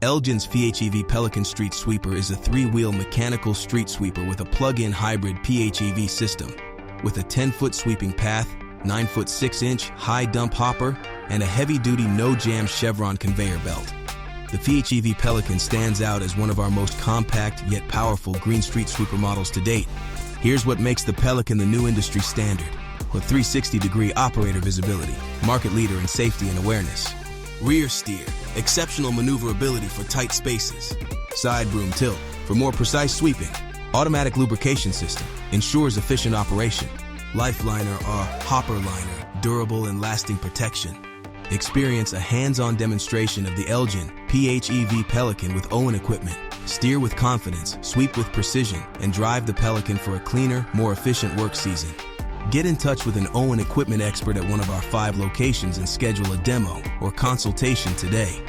Elgin's PHEV Pelican Street Sweeper is a 3-wheel mechanical street sweeper with a plug-in hybrid PHEV system. With a 10-foot sweeping path, 9-foot 6-inch high dump hopper, and a heavy-duty no-jam chevron conveyor belt. The PHEV Pelican stands out as one of our most compact yet powerful green street sweeper models to date. Here's what makes the Pelican the new industry standard. With 360-degree operator visibility, market leader in safety and awareness. Rear steer, exceptional maneuverability for tight spaces. Side broom tilt, for more precise sweeping. Automatic lubrication system, ensures efficient operation. Lifeliner or hopper liner, durable and lasting protection. Experience a hands-on demonstration of the Elgin PHEV Pelican with Owen equipment. Steer with confidence, sweep with precision, and drive the Pelican for a cleaner, more efficient work season. Get in touch with an Owen equipment expert at one of our 5 locations and schedule a demo or consultation today.